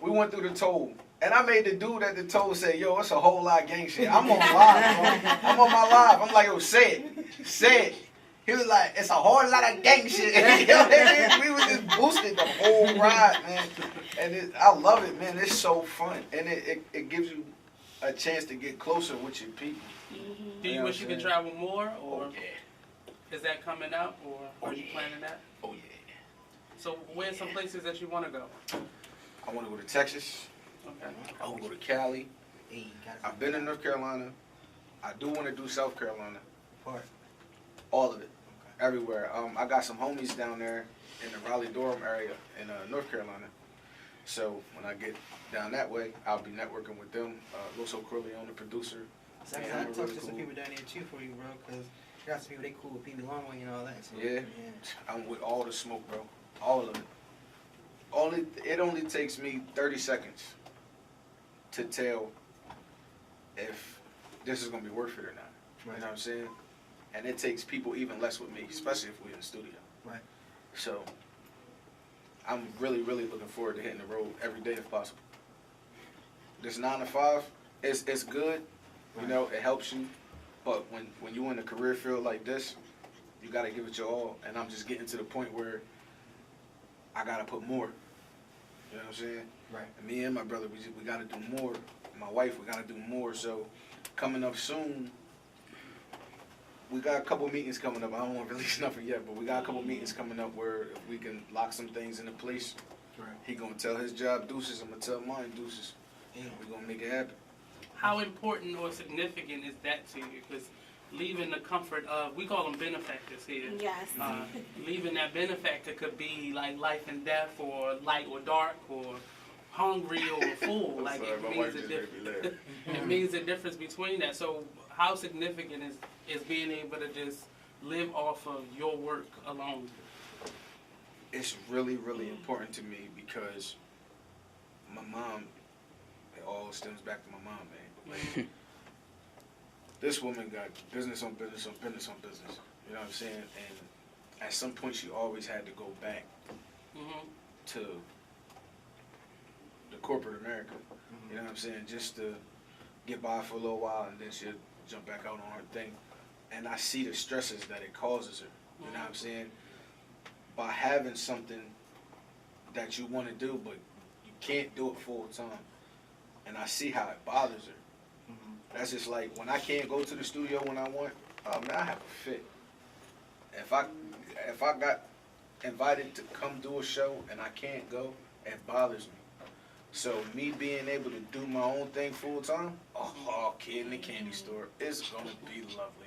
we went through the toll. And I made the dude at the toll say, "Yo, it's a whole lot of gang shit." I'm on live, bro. I'm on my live. I'm like, "Yo, say it." He was like, "It's a whole lot of gang shit." We was just boosted the whole ride, man. And I love it, man. It's so fun, and it gives you a chance to get closer with your people. Do you wish you could travel more, or Oh yeah. is that coming up, or are you planning that? Oh yeah. So where's some places that you want to go? I want to go to Texas. Okay. I want to go to Cali. Hey, I've been in North Carolina. I do want to do South Carolina. Part. All of it. Everywhere. I got some homies down there in the Raleigh-Durham area in North Carolina. So when I get down that way, I'll be networking with them. Loso Corleone, the producer. So I Man, talked really to some cool. people down there too for you, bro, because you got some people, they cool with people Longway and all that. So, Yeah. I'm with all the smoke, bro. All of it. It only takes me 30 seconds to tell if this is going to be worth it or not. You know what I'm saying? And it takes people even less with me, especially if we're in the studio. Right. So I'm really, really looking forward to hitting the road every day if possible. This 9 to 5, it's good. You know, it helps you. But when you're in a career field like this, you got to give it your all. And I'm just getting to the point where I got to put more. You know what I'm saying? Right. And me and my brother, we got to do more. My wife, we got to do more. So coming up soon, we got a couple meetings coming up. I don't want to release nothing yet, but we got a couple meetings coming up where if we can lock some things into place. Right. He gonna tell his job deuces. I'm gonna tell mine deuces. Yeah. We gonna make it happen. How important or significant is that to you? Because leaving the comfort of, we call them benefactors here. Yes. Leaving that benefactor could be like life and death, or light or dark, or hungry or full. Like Sorry, my wife just made me laugh. it means the difference between that. So how significant is being able to just live off of your work alone? It's really, really important to me because my mom, it all stems back to my mom, man. Like, this woman got business on business on business on business. You know what I'm saying? And at some point, she always had to go back to the corporate America. You know what I'm saying? Just to get by for a little while, and then she'll jump back out on her thing. And I see the stresses that it causes her. You know what I'm saying? By having something that you want to do, but you can't do it full time. And I see how it bothers her. That's just like when I can't go to the studio when I want. Oh man, I have a fit. If I got invited to come do a show and I can't go, it bothers me. So me being able to do my own thing full time, kid in the candy store, it's gonna be lovely.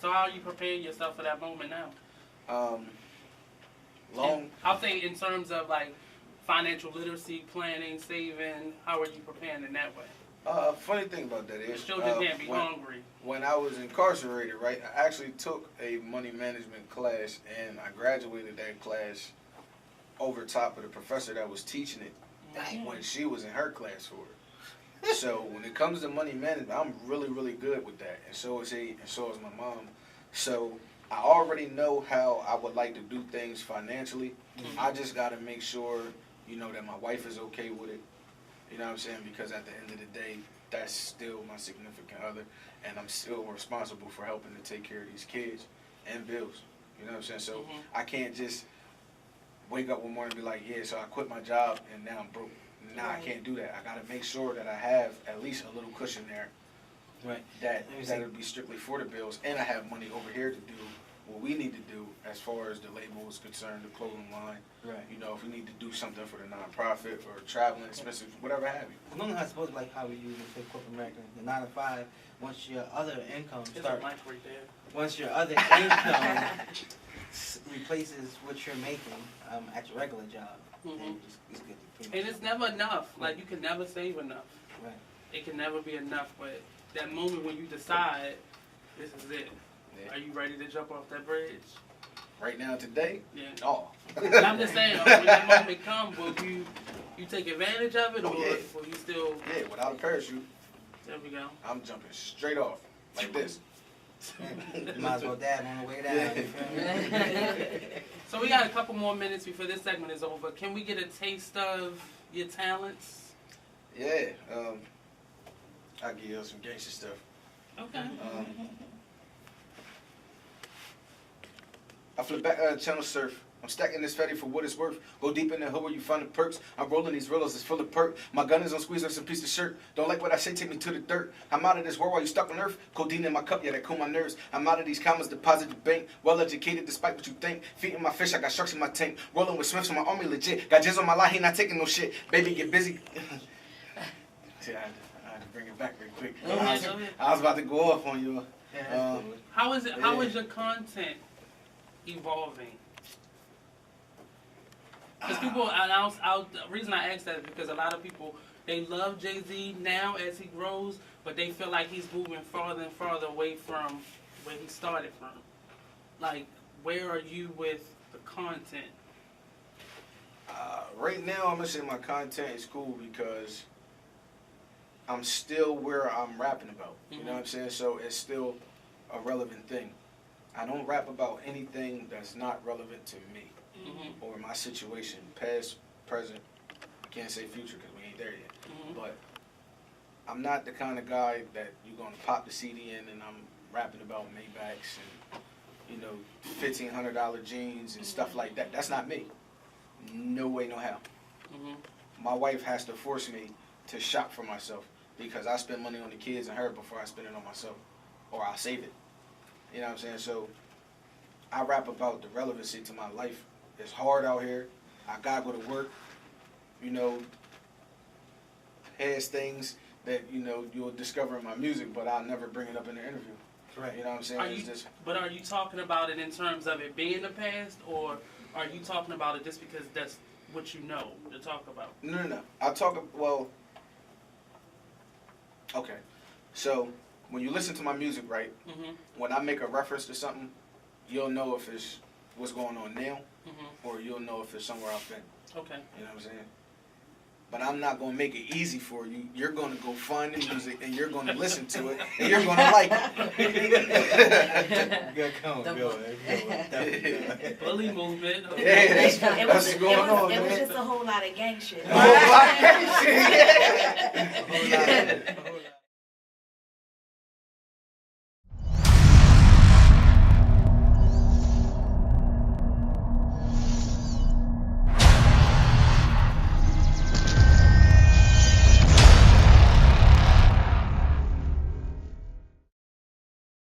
So how are you preparing yourself for that moment now? Long. I'll say in terms of like financial literacy, planning, saving, how are you preparing in that way? Funny thing about that Your is, children can't be hungry. when I was incarcerated, right, I actually took a money management class, and I graduated that class over top of the professor that was teaching it when she was in her class for it. So when it comes to money management, I'm really, really good with that, and so is he, and so is my mom. So I already know how I would like to do things financially. I just got to make sure, you know, that my wife is okay with it. You know what I'm saying? Because at the end of the day, that's still my significant other, and I'm still responsible for helping to take care of these kids and bills. You know what I'm saying? So I can't just wake up one morning and be like, yeah, so I quit my job and now I'm broke. Nah, I can't do that. I got to make sure that I have at least a little cushion there. Right. That'll be strictly for the bills, and I have money over here to do what we need to do as far as the label is concerned, the clothing line. Right. You know, if we need to do something for the nonprofit or traveling expenses, whatever have you. As long as I suppose like how we use in corporate America, the 9 to 5. Once your other income There's a start, mic right there. once your other income replaces what you're making at your regular job, then it's good to pay. And it's never enough. Like, you can never save enough. Right. It can never be enough, but that moment when you decide, this is it. Yeah. Are you ready to jump off that bridge? Right now, today, Yeah. oh. I'm just saying, when that moment comes, will you take advantage of it, or Oh, yeah. will you still? Yeah, without a parachute, There we go. I'm jumping straight off like this. You might as well dab on the way down. You feel me? So we got a couple more minutes before this segment is over. Can we get a taste of your talents? Yeah, I'll give you some gangster stuff. Okay. I flip back channel surf. I'm stacking this fatty for what it's worth. Go deep in the hood where you find the perks. I'm rolling these rollers, it's full of perk. My gun is on squeeze up some piece of shirt. Don't like what I say, take me to the dirt. I'm out of this world while you stuck on earth. Codeine in my cup, yeah, that cool my nerves. I'm out of these commas, deposit the bank. Well educated despite what you think. Feeding my fish, I got sharks in my tank. Rolling with Smiths on my army legit. Got jizz on my line, he not taking no shit. Baby, get busy. See, I had to bring it back real quick. I was about to go off on you. How is it? How is your content evolving? Because people, the reason I ask that is because a lot of people, they love Jay-Z now as he grows, but they feel like he's moving farther and farther away from where he started from. Like, where are you with the content? Right now, I'm gonna say my content is cool because I'm still where I'm rapping about. You know what I'm saying? So it's still a relevant thing. I don't rap about anything that's not relevant to me or my situation, past, present. I can't say future because we ain't there yet. But I'm not the kind of guy that you're gonna pop the CD in and I'm rapping about Maybachs and, you know, $1,500 jeans and stuff like that. That's not me. No way, no how. My wife has to force me to shop for myself because I spend money on the kids and her before I spend it on myself, or I'll save it. You know what I'm saying? So I rap about the relevancy to my life. It's hard out here. I gotta go to work. You know, has things that, you know, you'll discover in my music, but I'll never bring it up in the interview. Right. You know what I'm saying? But are you talking about it in terms of it being the past, or are you talking about it just because that's what you know to talk about? No. I'll talk, well, okay. So when you listen to my music, right, when I make a reference to something, you'll know if it's what's going on now, or you'll know if it's somewhere I've been. Okay. You know what I'm saying? But I'm not going to make it easy for you. You're going to go find the music, and you're going to listen to it, and you're going to like it. Good comment, good. Bully movement. Yeah, that's what's going on, It was man. just a whole lot of gang shit. A whole lot of shit.